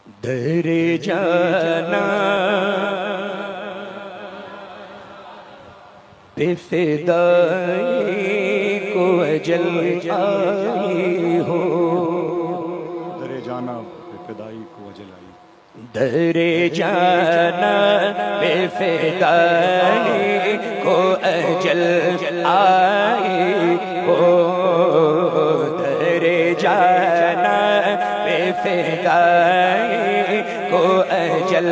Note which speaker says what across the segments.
Speaker 1: در جانا پہ فدائی کو اجل آئی ہو،
Speaker 2: در جانا پہ فدائی کو اجل آئی،
Speaker 1: در جانا پہ فدائی کو اجل آئی ہو، در جانا پہ فدائی کو اجل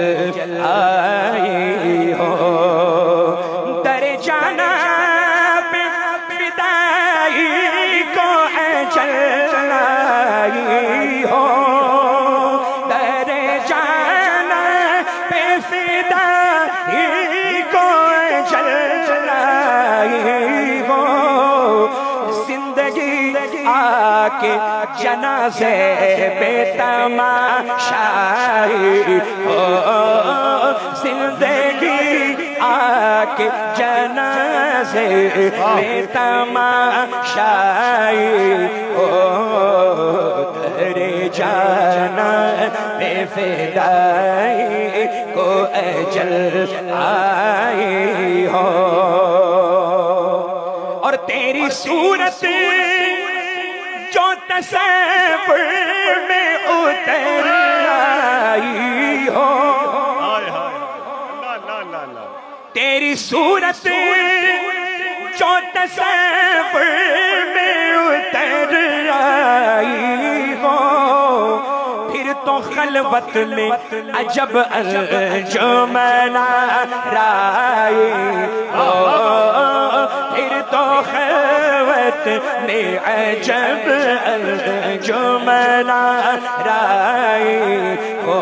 Speaker 1: آئی ہو، در جانا پہ فدائی کو اجل آئی ہو، در جانا پہ فدائی کو اجل آئی ہو، زندگی آکے جنازے پہ تماشائی ہو، زندگی آکے جنازے پہ تماشائی ہو، در جانا پہ فدائی کو اجل آئی ہو، اور تیری صورت جو تصور میں اتر آئی ہو، تیری صورت جو تصور میں اتر آئی ہو، پھر تو خلوت میں عجب انجمن آرائی ہو، پھر تو خلوت میں عجب انجمن آرائی ہو،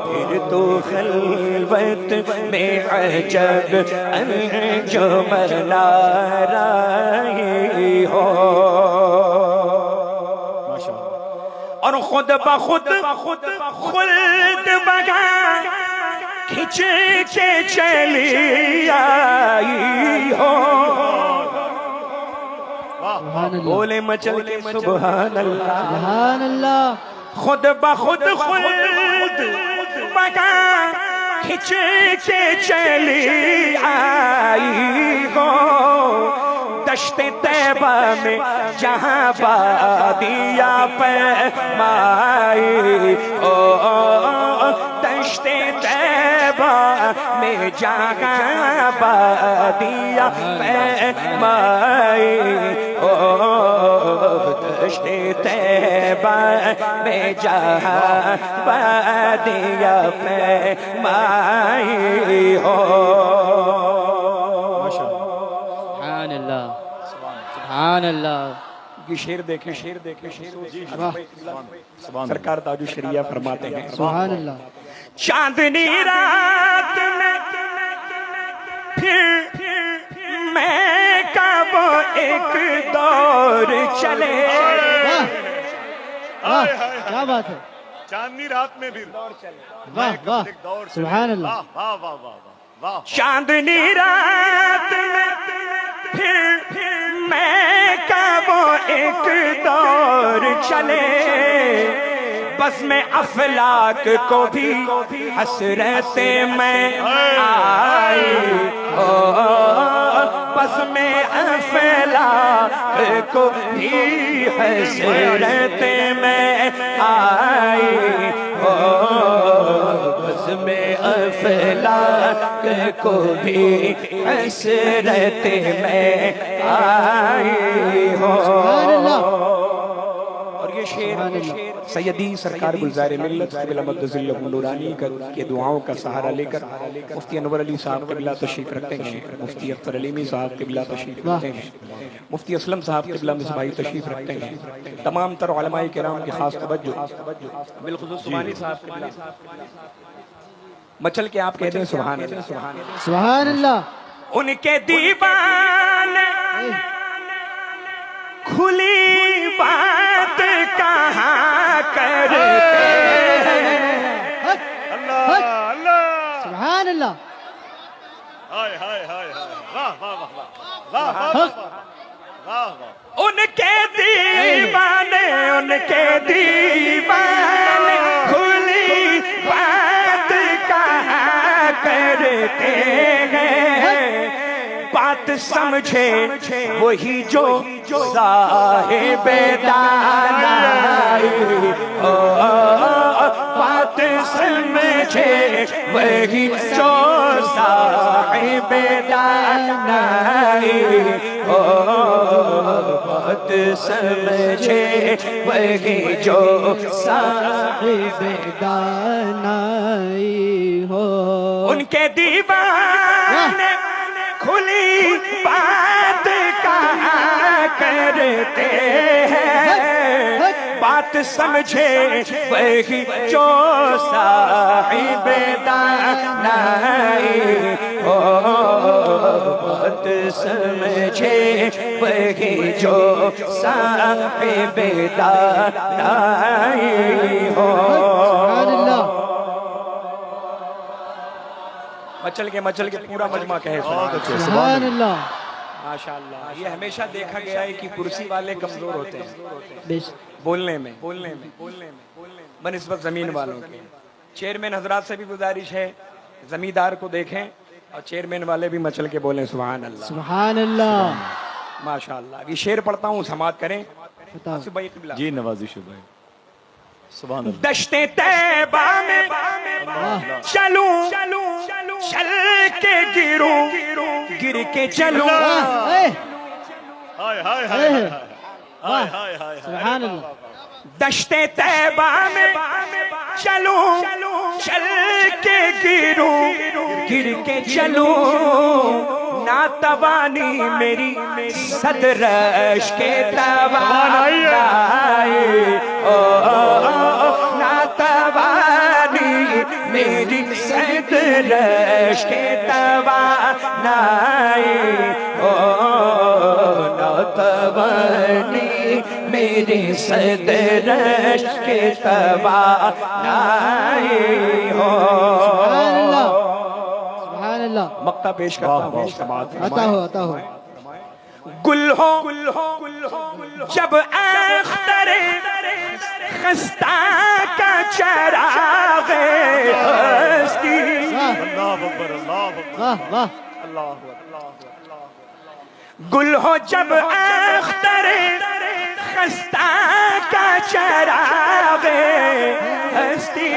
Speaker 1: پھر تو خلوت میں عجب انجمن آرائی ہو، اور خود بخود خلد بگا کھچ کے چلی آئی ہو، بولے مچل کے سبحان اللہ،
Speaker 3: سبحان اللہ،
Speaker 1: خود بخود خلد بگا کھچ کے چلی آئی ہو، دشت طیبہ میں جہاں بادیا پیمائی ہو، دشت طیبہ میں جہاں بادیا پیمائی ہو، دشت طیبہ میں جہاں بادیا پیمائی ہو،
Speaker 3: سبحان اللہ، سبحان اللہ،
Speaker 1: یہ شعر دیکھیں، شعر دیکھیں، سرکار تاج الشریعہ فرماتے ہیں،
Speaker 3: سبحان اللہ،
Speaker 1: چاندنی رات میں پھر میں کا وہ ایک دور چلے،
Speaker 3: واہ کیا بات ہے،
Speaker 2: چاندنی رات میں بھی
Speaker 3: واہ واہ، سبحان اللہ،
Speaker 2: واہ واہ واہ واہ،
Speaker 1: چاندنی رات میں پھر میں کا وہ ایک دور چلے، بس میں افلاک کو بھی حسرت میں آئی ہو، بس میں افلاک کو بھی حسرت میں آئی ہو، بس میں افلاک کو بھی حسرت میں آئی ہو، اور یہ شعر سیدی سرکار گلزار ملت قبلہ مقدس اللہ نورانی کے دعاؤں کا سہارا لے کر مفتی انور علی صاحب قبلہ تشریف رکھتے ہیں، مفتی اختر علیمی صاحب قبلہ تشریف رکھتے ہیں، مفتی اسلم صاحب قبلہ مصباحی تشریف رکھتے ہیں، تمام تر علماء کرام کی خاص توجہ، بالخصوص سبحانی صاحب قبلہ مچل کے آپ کہتے ہیں سبحان اللہ،
Speaker 3: سبحان اللہ،
Speaker 1: ان کے دیوان کھلی بات کہاں کرتے ہیں،
Speaker 3: سبحان اللہ،
Speaker 1: ان کے دیوانے کھلی سمجھے وہی جو صاحب دانائی، بات سمجھے وہی جو صاحب دانائی، بات سمجھے وہی جو صاحب
Speaker 3: دانائی ہو۔
Speaker 1: ان کے دیوان کھلی بات کہا کرتے ہیں، بات سمجھے وہی جو صاحب دانائی، بات سمجھے وہی جو صاحب دانائی ہو۔ مچل کے پورا مجمع کہے
Speaker 3: سبحان اللہ،
Speaker 1: ماشاءاللہ۔ یہ ہمیشہ دیکھا گیا ہے کہ کرسی والے کمزور ہوتے ہیں بولنے میں بنسبت زمین والوں کے۔ چیئرمین حضرات سے بھی گزارش ہے زمیندار کو دیکھیں اور چیئرمین والے بھی مچل کے بولیں سبحان اللہ
Speaker 3: سبحان اللہ،
Speaker 1: ماشاءاللہ۔ یہ شعر پڑھتا ہوں سماعت کریں۔ آصف بھائی قبلہ
Speaker 2: جی نوازش بھائی، سبحان اللہ۔
Speaker 1: دشت طیبہ میں چلوں چل کے گروں گر کے چلوں،
Speaker 3: سبحان اللہ۔
Speaker 1: دشت طیبہ میں چلوں چل کے گروں گر کے چلوں، ناتوانی میری صدرش کے توانائی، ناتوانی میری صدرش کے توانائی، ناتوانی میری صدرش کے توانائی ہو۔
Speaker 3: سبحان اللہ،
Speaker 1: مقطع پیش کرتا ہوں سماعت
Speaker 3: عطا ہو عطا ہو۔
Speaker 1: گل ہو جب اختر خستہ کا چراغ ہستی،
Speaker 2: اللہ اکبر، اللہ اکبر،
Speaker 3: واہ واہ،
Speaker 2: اللہ اکبر۔
Speaker 1: گل ہو جب اختر خستہ کا چراغ ہستی،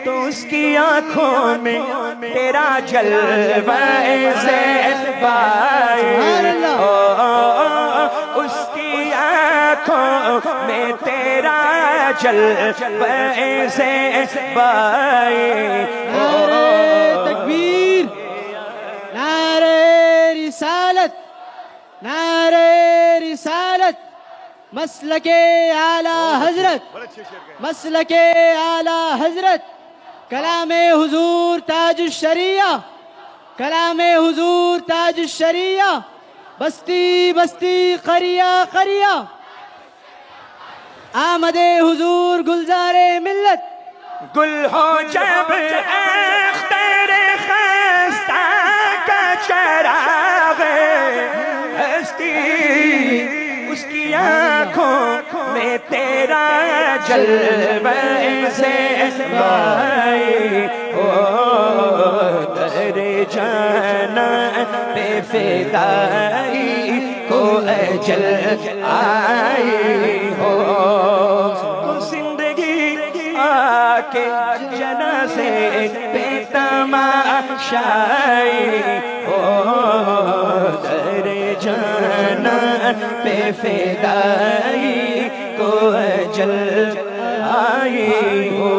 Speaker 1: تو اس کی آنکھوں میں تیرا جلوہ زیبائی، اس کی آنکھوں میں تیرا جلوہ زیبائی۔
Speaker 3: نعرہ تکبیر، نعرہ رسالت، نعرہ رسالت، مسلک اعلی حضرت، مسلک اعلی حضرت، کلام حضور تاج الشریعہ، کلام حضور تاج الشریعہ، بستی بستی قریہ قریہ، آمد حضور گلزار ملت۔
Speaker 1: گل ہو جب اختر خستہ کا چراغ ہستی، اس کی آنکھوں میں تیرا جلوہ زیبائی، در جانا پہ فدائی کو اجل آئی ہو، زندگی آکے جنازے پہ تماشائی ہو، در جانا پہ فدائی کو اجل آئی ہو۔